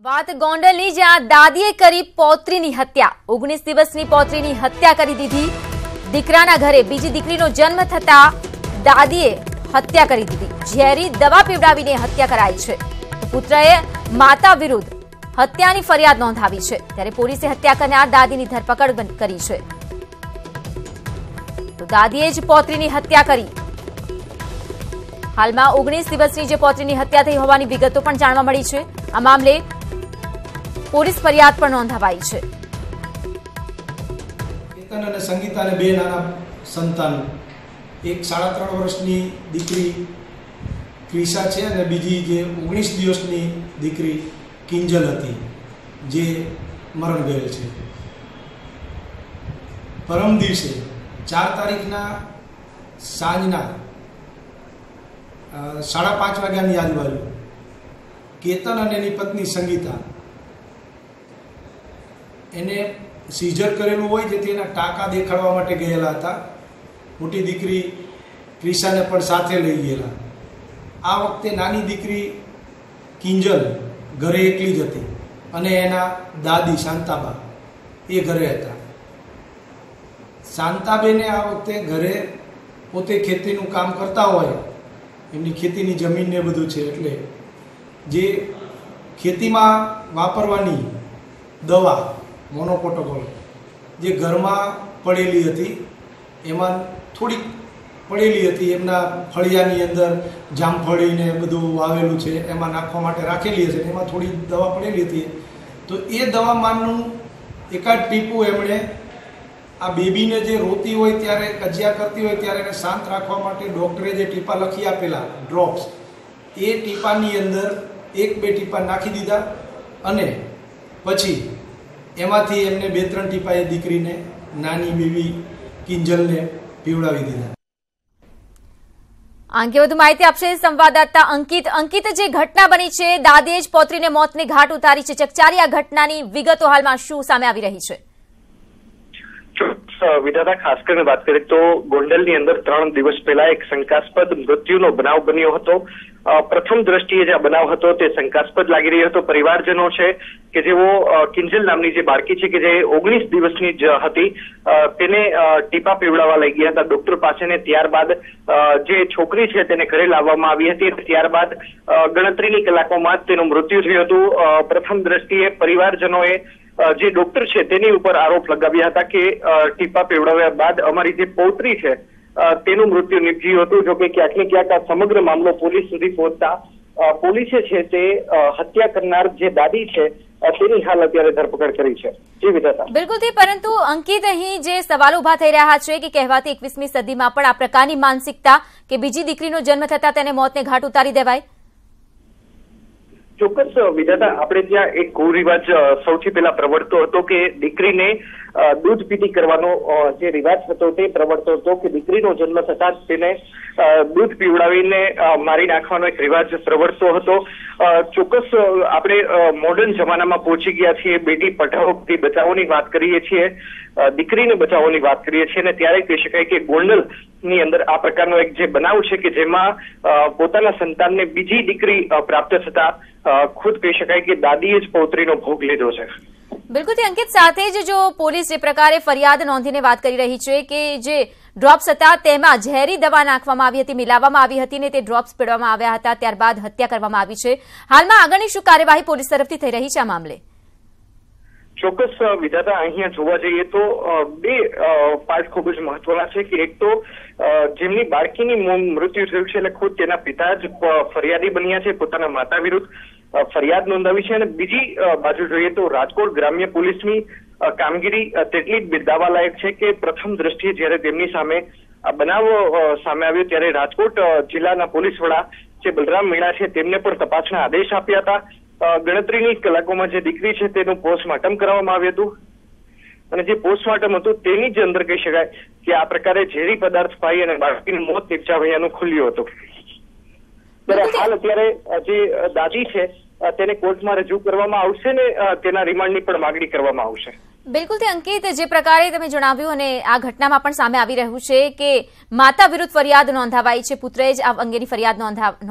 વાત ગોંડલની જ્યાં દાદીએ કરી પૌત્રીની હત્યા 19 દિવસની પૌત્રીની હત્યા કરી દીધી। દીકરાના ઘરે બીજી દીકરીનો જન્મ થતા દાદીએ હત્યા કરી દીધી। ઝેરી દવા પીવડાવીને હત્યા કરાઈ છે। પુત્રએ માતા વિરુદ્ધ હત્યાની ફરિયાદ નોંધાવી છે, ત્યારે પોલીસે હત્યા કરનાર દાદીની ધરપકડ કરી છે। તો દાદીએ જ પૌત્રીની હત્યા કરી। હાલમાં 19 દિવસની જે પૌત્રીની હત્યા થઈ હોવાની વિગતો પણ જાણવા મળી છે। આ મામલે પોલીસ ફરિયાદ પણ નોંધાવાઈ છે। કેતન અને સંગીતાને બે નાના સંતાન, એક 3.5 વર્ષની દીકરી ક્રિશા છે અને બીજી જે 19 દિવસની દીકરી કિંજલ હતી, જે મરણ ગયેલ છે। પરમ દિવસે 4 તારીખના સાંજના 5:30 વાગ્યાની આજુબાજુ કેતન અને એની પત્ની સંગીતા એને સીઝર કરેલું હોય જેથી એના ટાંકા દેખાડવા માટે ગયેલા હતા। મોટી દીકરી ક્રિશાને પણ સાથે લઈ ગયેલા। આ વખતે નાની દીકરી કિંજલ ઘરે એકલી જ હતી અને એના દાદી શાંતાબા એ ઘરે હતા। શાંતાબેને આ વખતે ઘરે પોતે ખેતીનું કામ કરતા હોય, એમની ખેતીની જમીન ને બધું છે, એટલે જે ખેતીમાં વાપરવાની દવા મોનોકોટોકોલ જે ઘરમાં પડેલી હતી એમાં થોડીક પડેલી હતી, એમના ફળિયાની અંદર જામફળીને બધું વાવેલું છે એમાં નાખવા માટે રાખેલી હશે, એમાં થોડી દવા પડેલી હતી। તો એ દવામાંનું એકાદ ટીપું એમણે આ બેબીને જે રોતી હોય ત્યારે, કજિયા કરતી હોય ત્યારે એને શાંત રાખવા માટે ડૉક્ટરે જે ટીપા લખી આપેલા ડ્રોપ્સ, એ ટીપાની અંદર 1-2 ટીપા નાખી દીધા અને પછી એમાંથી એમને 2-3 ટીપા એ દીકરીને, નાની બેબી કિંજલને પીવડાવી દીધા। આ અંગે વધુ માહિતી આપશે સંવાદદાતા અંકિત। અંકિત, જે ઘટના બની છે, દાદીએ જ પૌત્રીને મોતને ઘાટ ઉતારી છે, ચકચારી આ ઘટનાની વિગતો હાલમાં શું સામે આવી રહી છે? વિધાતા, ખાસ કરીને વાત કરીએ તો ગોંડલની અંદર 3 દિવસ પહેલા એક શંકાસ્પદ મૃત્યુનો બનાવ બન્યો હતો। પ્રથમ દ્રષ્ટિએ જે બનાવ હતો તે શંકાસ્પદ લાગી રહ્યો હતો। પરિવારજનો છે કે જેઓ કિંજલ નામની જે બાળકી છે કે જે 19 દિવસની જ હતી, તેને ટીપા પીવડાવવા લઈ ગયા હતા ડોક્ટર પાસે ને ત્યારબાદ જે છોકરી છે તેને ઘરે લાવવામાં આવી હતી। ત્યારબાદ ગણતરીની કલાકોમાં જ તેનું મૃત્યુ થયું હતું। પ્રથમ દ્રષ્ટિએ પરિવારજનોએ જે ડોક્ટર છે તેની ઉપર આરોપ લગાવ્યા હતા કે ટીપા પીવડાવ્યા બાદ અમારી જે પૌત્રી છે તેનું મૃત્યુ નિપજ્યું હતું। જો કે ક્યાંક ને ક્યાંક આ સમગ્ર મામલો પોલીસ સુધી પહોંચતા પોલીસે છે તે હત્યા કરનાર જે દાદી છે તેની હાલ અત્યારે ધરપકડ કરી છે। જી વિધાતા, બિલકુલથી, પરંતુ અંકિત, અહીં જે સવાલો ઉભા થઈ રહ્યા છે કે કહેવાતી 21મી સદીમાં પણ આ પ્રકારની માનસિકતા કે બીજી દીકરીનો જન્મ થતા તેને મોતને ઘાટ ઉતારી દેવાય? ચોક્કસ વિધાતા, આપણે ત્યાં એક કુરિવાજ સૌથી પહેલા પ્રવર્તતો હતો કે દીકરીને દૂધ પીતી કરવાનો જે રિવાજ હતો તે પ્રવર્તતો હતો કે દીકરીનો જન્મ થતા જ તેને દૂધ પીવડાવીને મારી નાખવાનો એક રિવાજ પ્રવર્તતો હતો। ચોક્કસ આપણે મોડર્ન જમાનામાં પહોંચી ગયા છીએ, બેટી પઢાઓ બેટી બચાવોની વાત કરીએ છીએ, દીકરીને બચાવવાની વાત કરીએ છીએ, અને ત્યારે કહી શકાય કે ગોંડલ ની અંદર આ પ્રકારનો એક જે બનાવ છે કે જેમાં પોતાના સંતાનને બીજી દીકરી પ્રાપ્ત થતા ખુદ કહી શકાય કે દાદીએ જ પૌત્રીનો ભોગ લીધો છે। બિલકુલ અંકિત, સાથે જ જો પોલીસ જે પ્રકારે ફરિયાદ નોંધીને વાત કરી રહી છે કે જે ડ્રોપ્સ હતા તેમાં ઝેરી દવા નાખવામાં આવી હતી, મિલાવવામાં આવી હતી ને તે ડ્રોપ્સ પીડવામાં આવ્યા હતા, ત્યારબાદ હત્યા કરવામાં આવી છે। હાલમાં આગળની શું કાર્યવાહી પોલીસ તરફથી થઈ રહી છે આ મામલે? ચોક્કસ વિધાતા, અહીંયા જોવા જઈએ તો બે પાર્ટ ખૂબ જ મહત્વના છે કે એક તો જેમની બાળકીની મૃત્યુ થયું છે એટલે ખુદ તેના પિતા જ ફરિયાદી બન્યા છે, પોતાના માતા વિરુદ્ધ ફરિયાદ નોંધાવી છે, અને બીજી બાજુ જોઈએ તો રાજકોટ ગ્રામ્ય પોલીસની કામગીરી તેટલી જ બિરદાવવા લાયક છે કે પ્રથમ દ્રષ્ટિએ જ્યારે તેમની સામે આ બનાવ સામે આવ્યો ત્યારે રાજકોટ જિલ્લાના પોલીસ વડા જે બલરામ મીણા છે તેમને પણ તપાસના આદેશ આપ્યા હતા। ગણતરીની કલાકોમાં જે દીકરી છે તેનું પોસ્ટમોર્ટમ કરવામાં આવ્યું હતું અને જે પોસ્ટમોર્ટમ હતું તેની જ અંદર કહી શકાય કે આ પ્રકારે ઝેરી પદાર્થ પાઈ અને બાળકીનું મોત નિપજાવવાનું ખુલ્યું હતું। ત્યારે હાલ અત્યારે જે દાદી છે તેને કોર્ટમાં રજૂ કરવામાં આવશે ને તેના રિમાન્ડની પણ માંગણી કરવામાં આવશે। બિલકુલથી અંકિત, જે પ્રકારે તમે જણાવ્યું અને આ ઘટનામાં પણ સામે આવી રહ્યું છે કે માતા વિરુદ્ધ ફરિયાદ નોંધાવાઈ છે, પુત્રએ જ આ અંગેની ફરિયાદ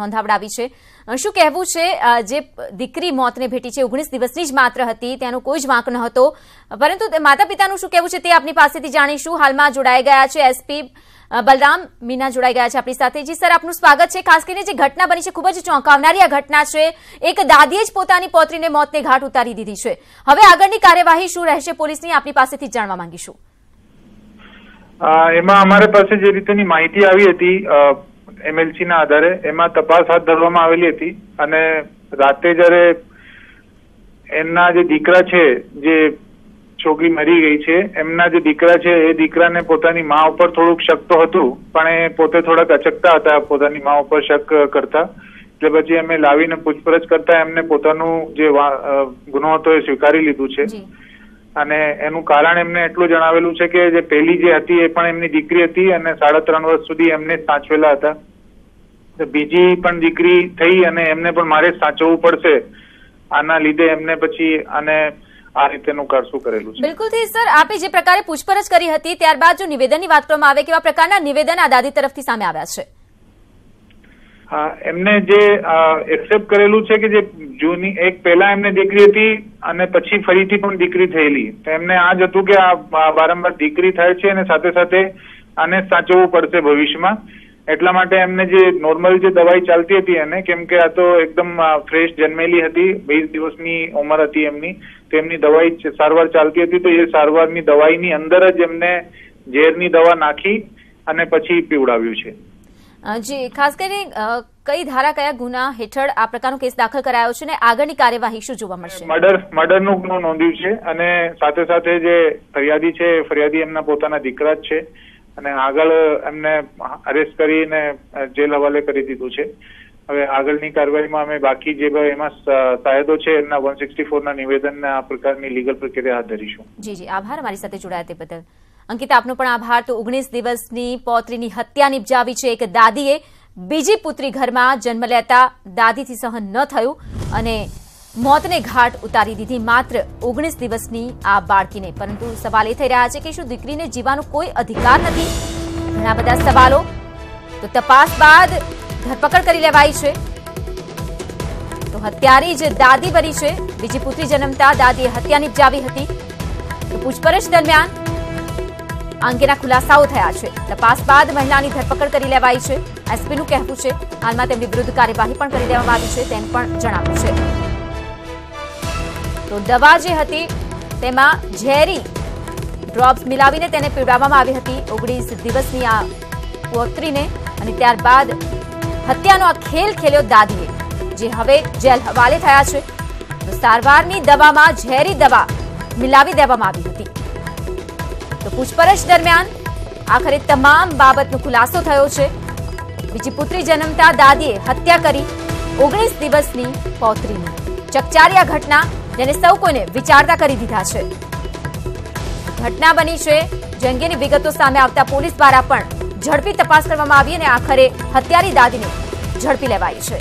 નોંધાવડાવી છે, શું કહેવું છે? જે દીકરી મોતને ભેટી છે 19 દિવસની જ માત્ર હતી, તેનો કોઈ જ વાંક ન હતો, પરંતુ માતા પિતાનું શું કહેવું છે તે આપની પાસેથી જાણીશું. હાલમાં જોડાઈ ગયા છે એસપી બલરામ મીના જોડાઈ ગયા છે આપણી સાથે. જી સર, આપનું સ્વાગત છે. ખાસ કરીને જે ઘટના બની છે ખૂબ જ ચોંકાવનારી આ ઘટના છે. એક દાદીએ જ પોતાની પૌત્રીને મોતને ઘાટ ઉતારી દીધી છે. હવે આગળની કાર્યવાહી શું રહેશે પોલીસની, આપની પાસેથી જાણવા માંગીશું. એમાં અમારી પાસે જે રીતની માહિતી આવી હતી MLC ના આધારે એમાં તપાસ હાથ ધરવામાં આવેલી હતી અને રાતે જયારે એમના જે દીકરા છે, જે છોકરી મરી ગઈ છે, એમના જે દીકરા છે એ દીકરાને પોતાની મા ઉપર થોડુંક શક તો હતું, પણ એ પોતે થોડાક અચકતા હતા પોતાની મા ઉપર શક કરતા. એટલે પછી અમે લાવીને પૂછપરછ કરતા એમને પોતાનું જે ગુનો હતો એ સ્વીકારી લીધું છે. અને એનું કારણ એમને એટલું જણાવેલું છે કે જે પહેલી જે હતી એ પણ એમની દીકરી હતી અને 3.5 વર્ષ સુધી એમને સાચવેલા હતા. બીજી પણ દીકરી થઈ અને એમને પણ મારે સાચવવું પડશે, આના લીધે એમને પછી આને આ રીતેનું કરશું કરેલું છે. બિલકુલથી સર, આપે જે પ્રકારે પૂછપરછ કરી હતી ત્યારબાદ જો નિવેદનની વાત કરવામાં આવે, કેવા પ્રકારના નિવેદન આ દાદી તરફથી સામે આવ્યા છે? એમને જે એક્સેપ્ટ કરેલું છે કે જે જૂની એક પહેલા એમને દીકરી હતી અને પછી ફરીથી પણ દીકરી થયેલી, તો એમને આ જ હતું કે આ વારંવાર દીકરી થાય છે અને સાથે સાથે આને સાચવવું પડશે ભવિષ્યમાં. એટલા માટે એમને જે નોર્મલ જે દવાઈ ચાલતી હતી એને, કેમ કે આ તો એકદમ ફ્રેશ જન્મેલી હતી, 20 દિવસની ઉંમર હતી એમની, તો એમની દવાઈ સારવાર ચાલતી હતી. તો એ સારવારની દવાઈની અંદર જ એમને ઝેરની દવા નાખી અને પછી પીવડાવ્યું છે. જી, ખાસ કરીને કઈ ધારા કયા ગુના હેઠળ આ પ્રકારનો કેસ દાખલ કરાયો છે અને આગળની કાર્યવાહી શું જોવા મળશે? મર્ડરનું ગુનો નોંધ્યું છે અને સાથે સાથે જે ફરિયાદી છે ફરિયાદી એમના પોતાના દીકરા જ છે અને આગળ એમને અરેસ્ટ કરીને જેલ હવાલે કરી દીધું છે. હવે આગળની કાર્યવાહીમાં અમે બાકી જે એમાં સાયદો છે એમના 164 ના નિવેદનને આ પ્રકારની લીગલ પ્રક્રિયા હાથ ધરીશું. જી, આભાર અમારી સાથે જોડાયા તે બદલ. અંકિતા, આપનો પણ આભાર. તો 19 દિવસની પૌત્રીની હત્યા નિપજાવી છે એક દાદીએ. બીજી પુત્રી ઘરમાં જન્મ લેતા દાદીથી સહન ન થયું અને મોતને ઘાટ ઉતારી દીધી માત્ર 19 દિવસની આ બાળકીને. પરંતુ સવાલ એ થઈ રહ્યા છે કે શું દીકરીને જીવવાનો કોઈ અધિકાર નથી? ઘણા બધા સવાલો. તો તપાસ બાદ ધરપકડ કરી લેવાઈ છે. તો હત્યારી જે દાદી બની છે, બીજી પુત્રી જન્મતા દાદીએ હત્યા નિપજાવી હતી. તો પૂછપરછ દરમિયાન અંગેના ખુલાસાઓ થયા છે. તપાસ બાદ મહિલાની ધરપકડ કરી લેવાઈ છે. એસપીનું કહેવું છે હાલમાં તેમની વિરુદ્ધ કાર્યવાહી પણ કરી દેવામાં આવી છે, તેમ પણ જણાવ્યું છે. તો દવા જે હતી તેમાં ઝેરી ડ્રોપ્સ મિલાવીને તેને પીવડાવવામાં આવી હતી 19 દિવસની આ પૌત્રીને અને ત્યારબાદ હત્યાનો આ ખેલ ખેલ્યો દાદીએ, જે હવે જેલ હવાલે થયા છે. તો સારવારની દવામાં ઝેરી દવા મિલાવી દેવામાં આવી હતી. તો પૂછપરછ દરમિયાન આખરે તમામ બાબતનો ખુલાસો થયો છે. બીજી પુત્રી જન્મતા દાદીએ હત્યા કરી 19 દિવસની પૌત્રીની. ચકચારી આ ઘટના જેને સૌ કોઈને વિચારતા કરી દીધા છે. ઘટના બની છે જે અંગેની વિગતો સામે આવતા પોલીસ દ્વારા પણ ઝડપી તપાસ કરવામાં આવી અને આખરે હત્યારી દાદીને ઝડપી લેવાઈ છે.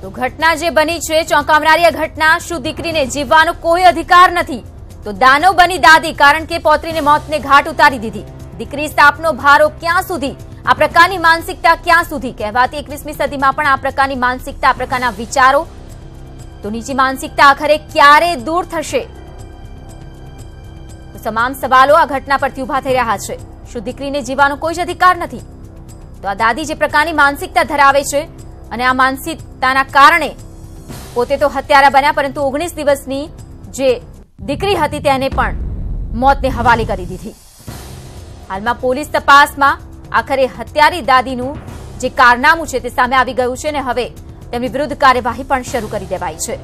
તો ઘટના જે બની છે ચોંકાવનારી આ ઘટના. શું દીકરીને જીવવાનો કોઈ અધિકાર નથી? તો દાનવ બની દાદી, કારણ કે પૌત્રીને મોતને ઘાટ ઉતારી દીધી. દીકરી સાપનો ભારો ક્યાં સુધી? આ પ્રકારની માનસિકતા ક્યાં સુધી? કહેવાતી 21મી સદીમાં પણ આ પ્રકારની માનસિકતા, આ પ્રકારના વિચારો. તો નીચી માનસિકતા આખરે ક્યારે દૂર થશે? તો તમામ સવાલો આ ઘટના પરથી ઉભા થઈ રહ્યા છે. શું દીકરીને જીવવાનો કોઈ જ અધિકાર નથી? તો આ દાદી જે પ્રકારની માનસિકતા ધરાવે છે અને આ માનસિકતાના કારણે પોતે તો હત્યારા બન્યા, પરંતુ 19 દિવસની જે દીકરી હતી તેને પણ મોતને હવાલે કરી દીધી. હાલમાં પોલીસ તપાસમાં આખરે હત્યારી દાદીનું જે કારનામું છે તે સામે આવી ગયું છે અને હવે તેમની વિરુદ્ધ કાર્યવાહી પણ શરૂ કરી દેવાઈ છે.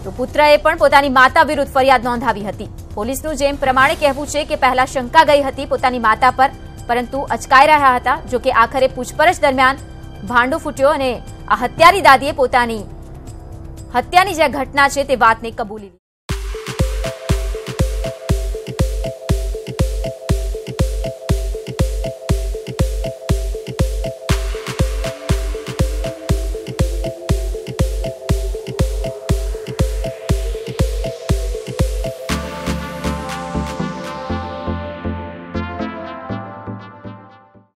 તો પુત્રએ પણ પોતાની માતા વિરુદ્ધ ફરિયાદ નોંધાવી હતી. પોલીસનું જેમ પ્રમાણે કહેવું છે કે પહેલા શંકા ગઈ હતી પોતાની માતા પર, પરંતુ અચકાઈ રહ્યા હતા. જો કે આખરે પૂછપરછ દરમિયાન ભાંડો ફૂટ્યો અને આ હત્યારી દાદીએ પોતાની હત્યાની જે ઘટના છે તે વાતને કબૂલી.